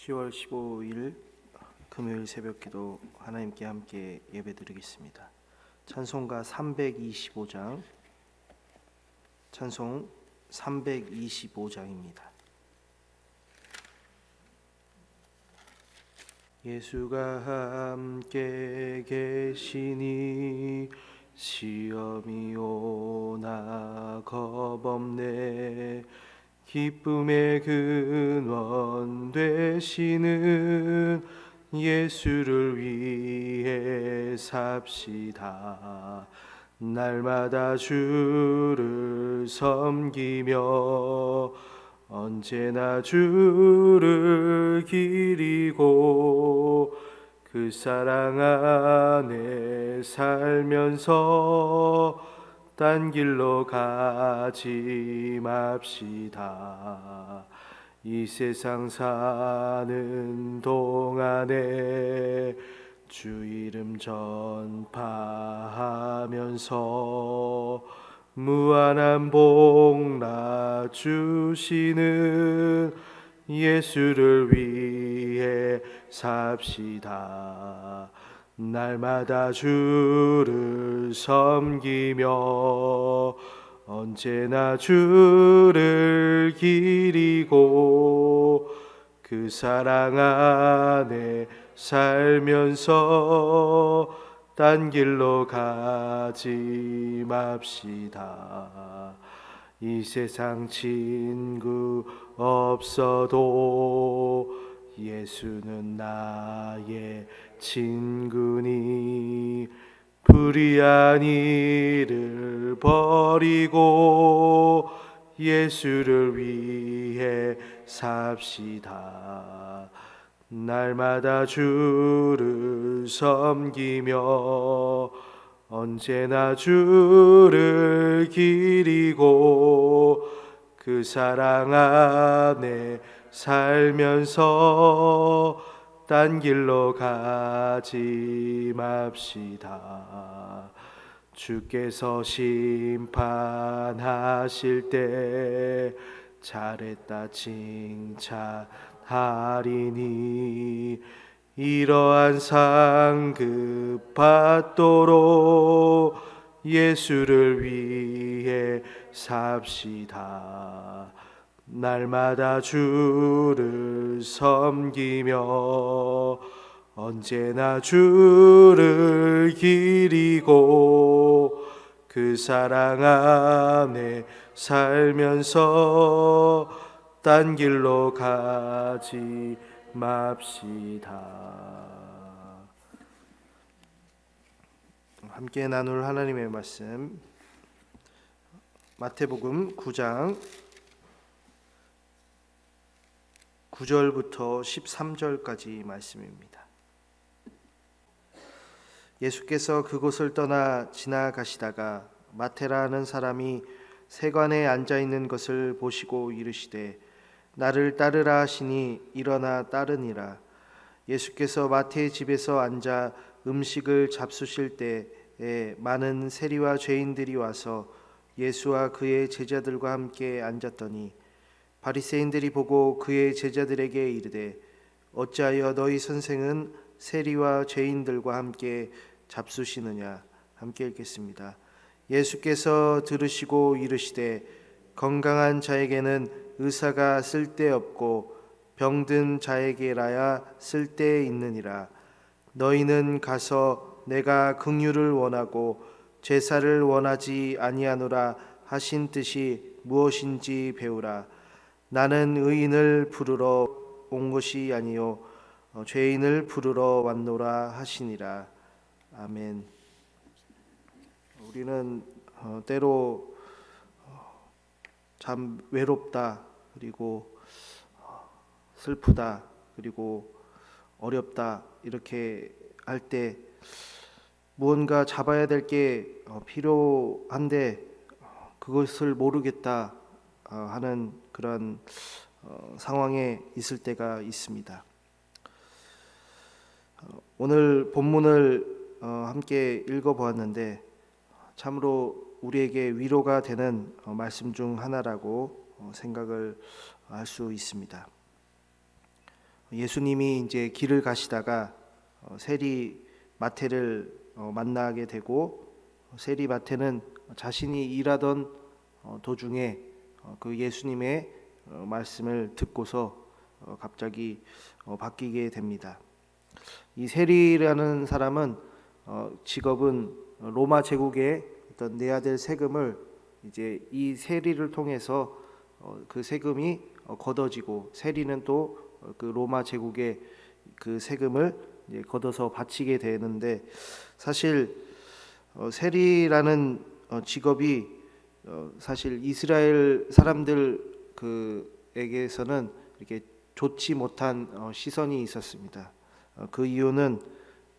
10월 15일 금요일 새벽기도 하나님께 함께 예배드리겠습니다. 찬송가 325장, 찬송 325장입니다. 예수가 함께 계시니 시험이 오나 겁없네. 기쁨의 근원 되시는 예수를 위해 삽시다. 날마다 주를 섬기며 언제나 주를 기리고 그 사랑 안에 살면서 딴 길로 가지 맙시다. 이 세상 사는 동안에 주 이름 전파하면서 무한한 복나 주시는 예수를 위해 삽시다. 날마다 주를 섬기며 언제나 주를 기리고 그 사랑 안에 살면서 딴 길로 가지 맙시다. 이 세상 친구 없어도 예수는 나의 친구니 불의한 일을 버리고 예수를 위해 삽시다. 날마다 주를 섬기며 언제나 주를 기리고 그 사랑 안에 살면서 딴 길로 가지 맙시다. 주께서 심판하실 때 잘했다 칭찬하리니 이러한 상급 받도록 예수를 위해 삽시다. 날마다 주를 섬기며 언제나 주를 기리고 그 사랑 안에 살면서 딴 길로 가지 맙시다. 함께 나눌 하나님의 말씀, 마태복음 9장 9절부터 13절까지 말씀입니다. 예수께서 그곳을 떠나 지나가시다가 마태라 하는 사람이 세관에 앉아 있는 것을 보시고 이르시되 나를 따르라 하시니 일어나 따르니라. 예수께서 마태의 집에서 앉아 음식을 잡수실 때에 많은 세리와 죄인들이 와서 예수와 그의 제자들과 함께 앉았더니 바리새인들이 보고 그의 제자들에게 이르되 어찌하여 너희 선생은 세리와 죄인들과 함께 잡수시느냐. 함께 읽겠습니다. 예수께서 들으시고 이르시되 건강한 자에게는 의사가 쓸데없고 병든 자에게라야 쓸데있느니라. 너희는 가서 내가 긍휼을 원하고 제사를 원하지 아니하노라 하신 뜻이 무엇인지 배우라. 나는 의인을 부르러 온 것이 아니요 죄인을 부르러 왔노라 하시니라. 아멘. 우리는 때로 참 외롭다, 그리고 슬프다, 그리고 어렵다 이렇게 할 때 무언가 잡아야 될 게 필요한데 그것을 모르겠다 하는 그런 상황에 있을 때가 있습니다. 오늘 본문을 함께 읽어보았는데 참으로 우리에게 위로가 되는 말씀 중 하나라고 생각을 할 수 있습니다. 예수님이 이제 길을 가시다가 세리 마태를 만나게 되고, 세리 마태는 자신이 일하던 도중에 그 예수님의 말씀을 듣고서 갑자기 바뀌게 됩니다. 이 세리라는 사람은 직업은 로마 제국에 어떤 내야 될 세금을 이제 이 세리를 통해서 그 세금이 걷어지고, 세리는 또 그 로마 제국의 그 세금을 이제 걷어서 바치게 되는데, 사실 세리라는 직업이 사실 이스라엘 사람들 그에게서는 이렇게 좋지 못한 시선이 있었습니다. 그 이유는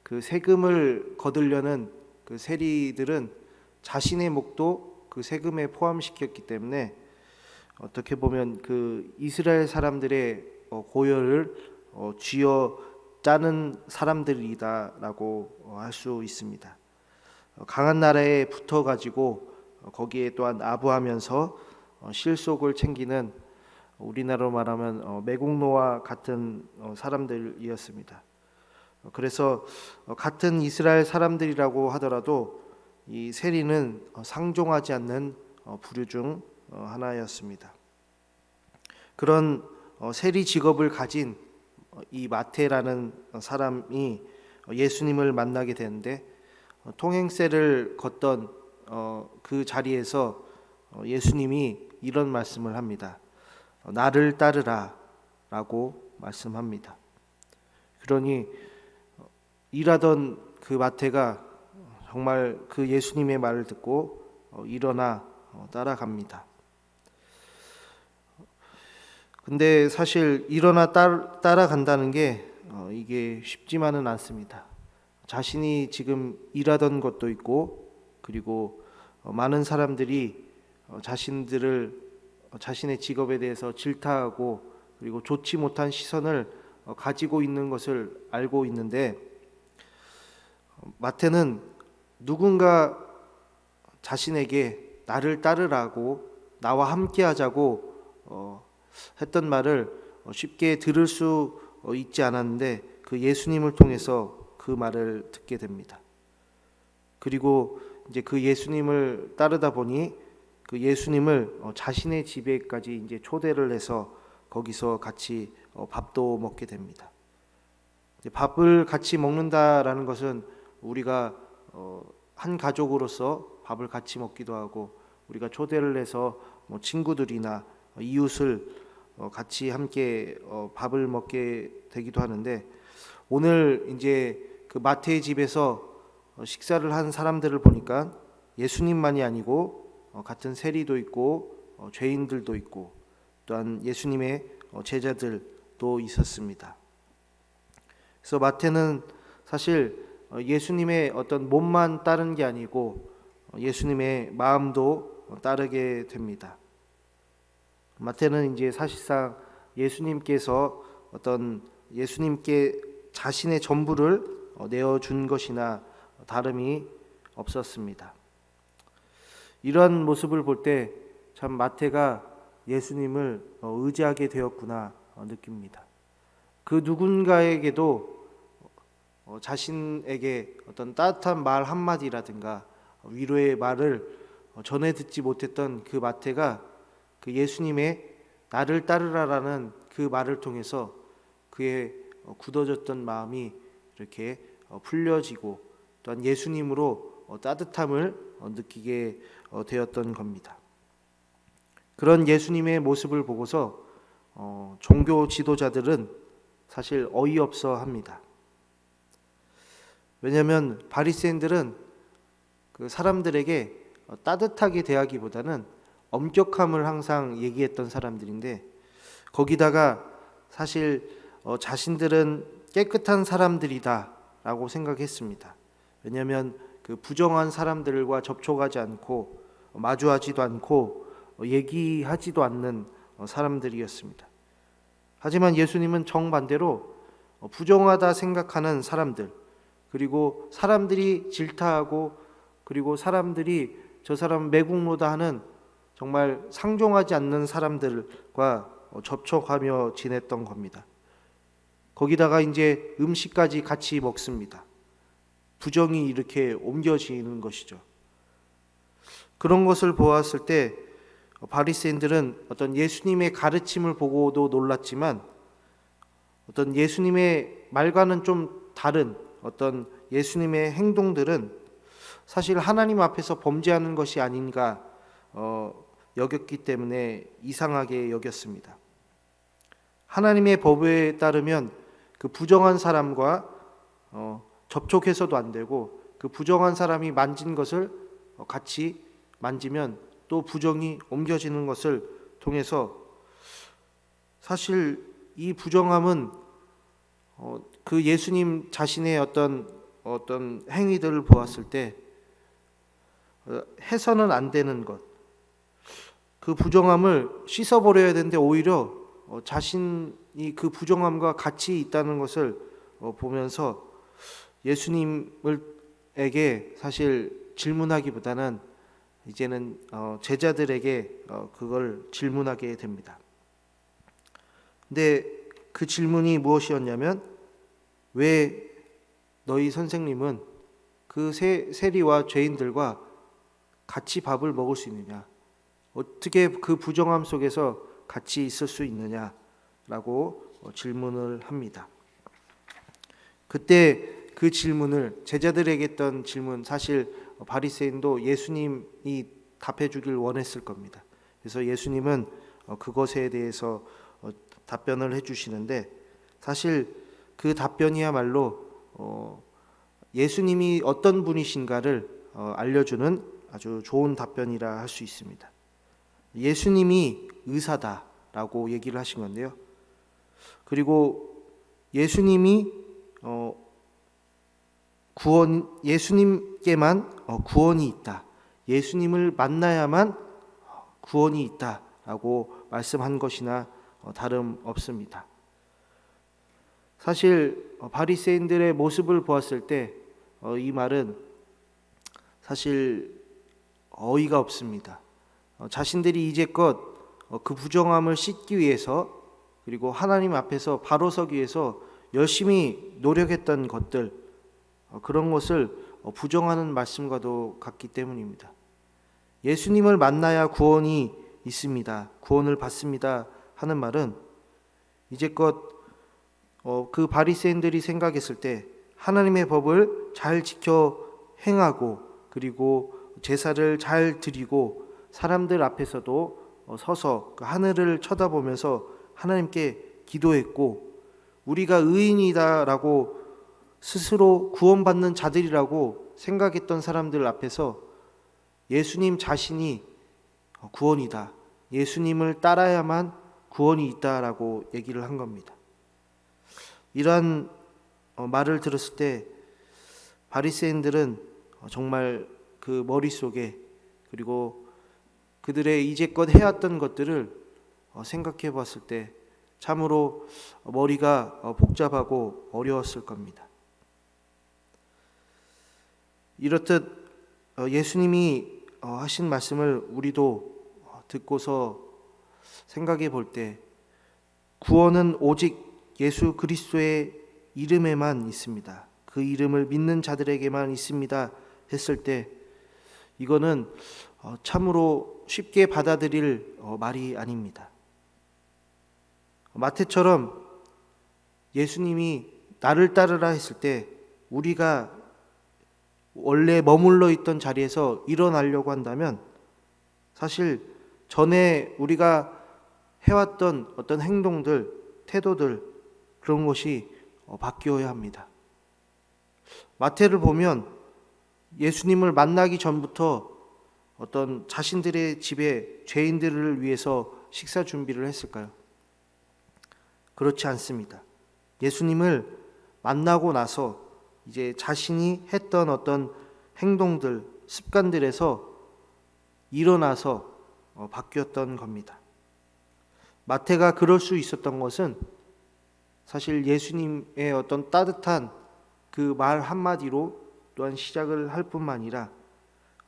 그 세금을 거두려는 그 세리들은 자신의 목도 그 세금에 포함시켰기 때문에 어떻게 보면 그 이스라엘 사람들의 고열을 쥐어 짜는 사람들이다라고 할 수 있습니다. 강한 나라에 붙어 가지고 거기에 또한 아부하면서 실속을 챙기는, 우리나라로 말하면 매국노와 같은 사람들이었습니다. 그래서 같은 이스라엘 사람들이라고 하더라도 이 세리는 상종하지 않는 부류 중 하나였습니다. 그런 세리 직업을 가진 이 마태라는 사람이 예수님을 만나게 되는데, 통행세를 걷던 그 자리에서 예수님이 이런 말씀을 합니다. 나를 따르라 라고 말씀합니다. 그러니 일하던 그 마태가 정말 그 예수님의 말을 듣고 일어나 따라갑니다. 근데 사실 일어나 따라간다는 게 이게 쉽지만은 않습니다. 자신이 지금 일하던 것도 있고, 그리고 많은 사람들이 자신의 직업에 대해서 질타하고, 그리고 좋지 못한 시선을 가지고 있는 것을 알고 있는데, 마태는 누군가 자신에게 나를 따르라고, 나와 함께 하자고 했던 말을 쉽게 들을 수 있지 않았는데, 그 예수님을 통해서 그 말을 듣게 됩니다. 그리고 이제 그 예수님을 따르다 보니 그 예수님을 자신의 집에까지 이제 초대를 해서 거기서 같이 밥도 먹게 됩니다. 밥을 같이 먹는다라는 것은 우리가 한 가족으로서 밥을 같이 먹기도 하고, 우리가 초대를 해서 친구들이나 이웃을 같이 함께 밥을 먹게 되기도 하는데, 오늘 이제 그 마태의 집에서 식사를 한 사람들을 보니까 예수님만이 아니고 같은 세리도 있고 죄인들도 있고, 또한 예수님의 제자들도 있었습니다. 그래서 마태는 사실 예수님의 어떤 몸만 따른 게 아니고 예수님의 마음도 따르게 됩니다. 마태는 이제 사실상 예수님께서 예수님께 자신의 전부를 내어준 것이나 다름이 없었습니다. 이런 모습을 볼 때 참 마태가 예수님을 의지하게 되었구나 느낍니다. 그 누군가에게도 자신에게 어떤 따뜻한 말 한마디라든가 위로의 말을 전해 듣지 못했던 그 마태가 그 예수님의 나를 따르라라는 그 말을 통해서 그의 굳어졌던 마음이 이렇게 풀려지고, 또한 예수님으로 따뜻함을 느끼게 되었던 겁니다. 그런 예수님의 모습을 보고서 종교 지도자들은 사실 어이없어 합니다. 왜냐하면 바리새인들은 그 사람들에게 따뜻하게 대하기보다는 엄격함을 항상 얘기했던 사람들인데, 거기다가 사실 자신들은 깨끗한 사람들이다라고 생각했습니다. 왜냐하면 그 부정한 사람들과 접촉하지 않고 마주하지도 않고 얘기하지도 않는 사람들이었습니다. 하지만 예수님은 정반대로 부정하다 생각하는 사람들, 그리고 사람들이 질타하고, 그리고 사람들이 저 사람 매국노다 하는 정말 상종하지 않는 사람들과 접촉하며 지냈던 겁니다. 거기다가 이제 음식까지 같이 먹습니다. 부정이 이렇게 옮겨지는 것이죠. 그런 것을 보았을 때 바리새인들은 어떤 예수님의 가르침을 보고도 놀랐지만 어떤 예수님의 말과는 좀 다른 어떤 예수님의 행동들은 사실 하나님 앞에서 범죄하는 것이 아닌가 여겼기 때문에 이상하게 여겼습니다. 하나님의 법에 따르면 그 부정한 사람과 접촉해서도 안 되고 그 부정한 사람이 만진 것을 같이 만지면 또 부정이 옮겨지는 것을 통해서 사실 이 부정함은 그 예수님 자신의 어떤 행위들을 보았을 때 해서는 안 되는 것, 그 부정함을 씻어버려야 되는데 오히려 자신이 그 부정함과 같이 있다는 것을 보면서 예수님에게 사실 질문하기보다는 이제는 제자들에게 그걸 질문하게 됩니다. 근데 그 질문이 무엇이었냐면 왜 너희 선생님은 그 세리와 죄인들과 같이 밥을 먹을 수 있느냐? 어떻게 그 부정함 속에서 같이 있을 수 있느냐라고 질문을 합니다. 그때 그 질문을 제자들에게 했던 질문, 사실 바리새인도 예수님이 답해 주길 원했을 겁니다. 그래서 예수님은 그것에 대해서 답변을 해 주시는데 사실 그 답변이야말로 예수님이 어떤 분이신가를 알려주는 아주 좋은 답변이라 할 수 있습니다. 예수님이 의사다라고 얘기를 하신 건데요. 그리고 예수님이 예수님께만 구원이 있다. 예수님을 만나야만 구원이 있다라고 말씀한 것이나 다름없습니다. 사실 바리새인들의 모습을 보았을 때 이 말은 사실 어이가 없습니다. 자신들이 이제껏 그 부정함을 씻기 위해서 그리고 하나님 앞에서 바로 서기 위해서 열심히 노력했던 것들, 그런 것을 부정하는 말씀과도 같기 때문입니다. 예수님을 만나야 구원이 있습니다. 구원을 받습니다 하는 말은 이제껏 그 바리새인들이 생각했을 때 하나님의 법을 잘 지켜 행하고 그리고 제사를 잘 드리고 사람들 앞에서도 서서 그 하늘을 쳐다보면서 하나님께 기도했고 우리가 의인이다라고 스스로 구원받는 자들이라고 생각했던 사람들 앞에서 예수님 자신이 구원이다. 예수님을 따라야만 구원이 있다라고 얘기를 한 겁니다. 이러한 말을 들었을 때 바리새인들은 정말 그 머릿속에 그리고 그들의 이제껏 해왔던 것들을 생각해 봤을 때 참으로 머리가 복잡하고 어려웠을 겁니다. 이렇듯 예수님이 하신 말씀을 우리도 듣고서 생각해 볼 때 구원은 오직 예수 그리스도의 이름에만 있습니다. 그 이름을 믿는 자들에게만 있습니다 했을 때 이거는 참으로 쉽게 받아들일 말이 아닙니다. 마태처럼 예수님이 나를 따르라 했을 때 우리가 원래 머물러 있던 자리에서 일어나려고 한다면 사실 전에 우리가 해왔던 어떤 행동들, 태도들 그런 것이 바뀌어야 합니다. 마태를 보면 예수님을 만나기 전부터 어떤 자신들의 집에 죄인들을 위해서 식사 준비를 했을까요? 그렇지 않습니다. 예수님을 만나고 나서 이제 자신이 했던 어떤 행동들, 습관들에서 일어나서 바뀌었던 겁니다. 마태가 그럴 수 있었던 것은 사실 예수님의 어떤 따뜻한 그 말 한마디로 또한 시작을 할 뿐만 아니라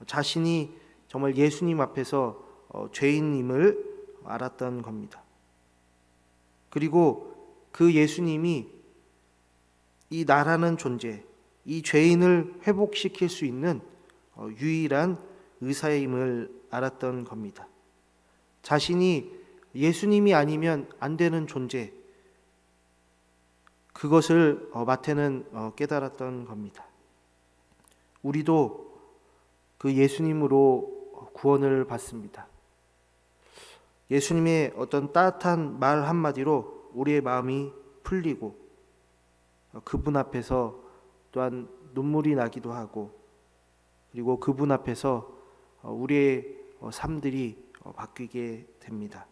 자신이 정말 예수님 앞에서 죄인임을 알았던 겁니다. 그리고 그 예수님이 이 나라는 존재, 이 죄인을 회복시킬 수 있는 유일한 의사임을 알았던 겁니다. 자신이 예수님이 아니면 안 되는 존재, 그것을 마태는 깨달았던 겁니다. 우리도 그 예수님으로 구원을 받습니다. 예수님의 어떤 따뜻한 말 한마디로 우리의 마음이 풀리고 그분 앞에서 또한 눈물이 나기도 하고, 그리고 그분 앞에서 우리의 삶들이 바뀌게 됩니다.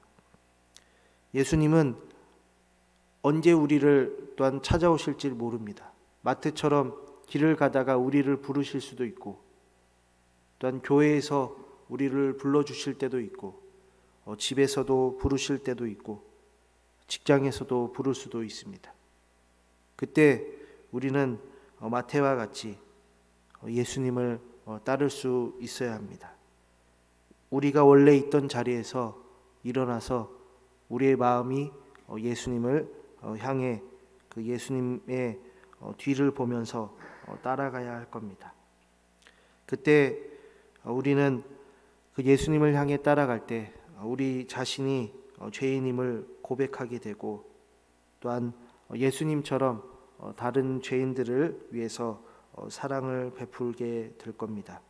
예수님은 언제 우리를 또한 찾아오실지 모릅니다. 마태처럼 길을 가다가 우리를 부르실 수도 있고, 또한 교회에서 우리를 불러주실 때도 있고, 집에서도 부르실 때도 있고, 직장에서도 부를 수도 있습니다. 그때 우리는 마태와 같이 예수님을 따를 수 있어야 합니다. 우리가 원래 있던 자리에서 일어나서 우리의 마음이 예수님을 향해 그 예수님의 뒤를 보면서 따라가야 할 겁니다. 그때 우리는 그 예수님을 향해 따라갈 때 우리 자신이 죄인임을 고백하게 되고, 또한 예수님처럼 다른 죄인들을 위해서 사랑을 베풀게 될 겁니다.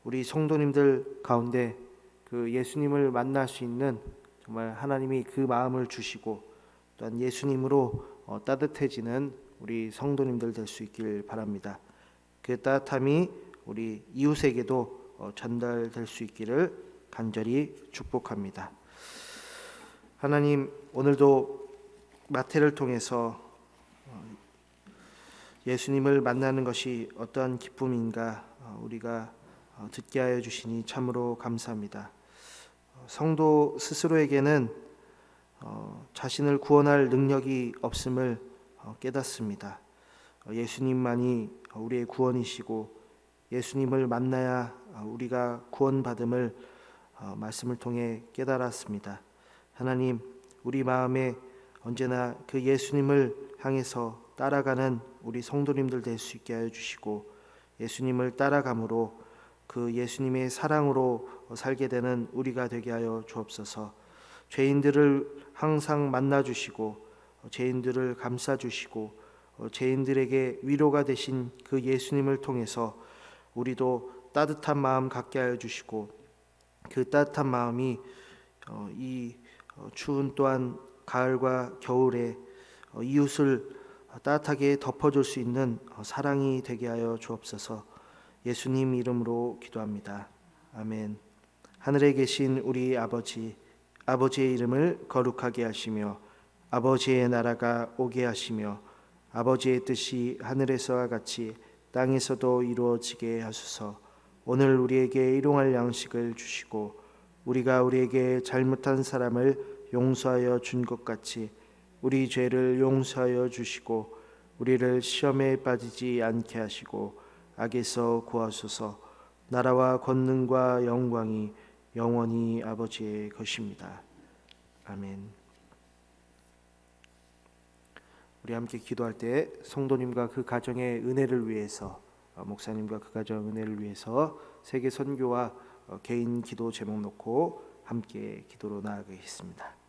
우리 성도님들 가운데 그 예수님을 만날 수 있는 정말 하나님이 그 마음을 주시고, 또한 예수님으로 따뜻해지는 우리 성도님들 될 수 있길 바랍니다. 그 따뜻함이 우리 이웃에게도 전달될 수 있기를 간절히 축복합니다. 하나님, 오늘도 마태를 통해서 예수님을 만나는 것이 어떠한 기쁨인가 우리가 듣게 하여 주시니 참으로 감사합니다. 성도 스스로에게는 자신을 구원할 능력이 없음을 깨닫습니다. 예수님만이 우리의 구원이시고 예수님을 만나야 우리가 구원받음을 말씀을 통해 깨달았습니다. 하나님, 우리 마음에 언제나 그 예수님을 향해서 따라가는 우리 성도님들 될 수 있게 하여 주시고, 예수님을 따라감으로 그 예수님의 사랑으로 살게 되는 우리가 되게 하여 주옵소서. 죄인들을 항상 만나 주시고 죄인들을 감싸 주시고 죄인들에게 위로가 되신 그 예수님을 통해서 우리도 따뜻한 마음 갖게 하여 주시고, 그 따뜻한 마음이 이 추운 또한 가을과 겨울에 이웃을 따뜻하게 덮어줄 수 있는 사랑이 되게 하여 주옵소서. 예수님 이름으로 기도합니다. 아멘. 하늘에 계신 우리 아버지, 아버지의 이름을 거룩하게 하시며 아버지의 나라가 오게 하시며 아버지의 뜻이 하늘에서와 같이 땅에서도 이루어지게 하소서. 오늘 우리에게 일용할 양식을 주시고 우리가 우리에게 잘못한 사람을 용서하여 준 것 같이 우리 죄를 용서하여 주시고 우리를 시험에 빠지지 않게 하시고 악에서 구하소서. 나라와 권능과 영광이 영원히 아버지의 것입니다. 아멘. 우리 함께 기도할 때 성도님과 그 가정의 은혜를 위해서, 목사님과 그 가정의 은혜를 위해서 세계 선교와 개인 기도 제목 놓고 함께 기도로 나아가겠습니다.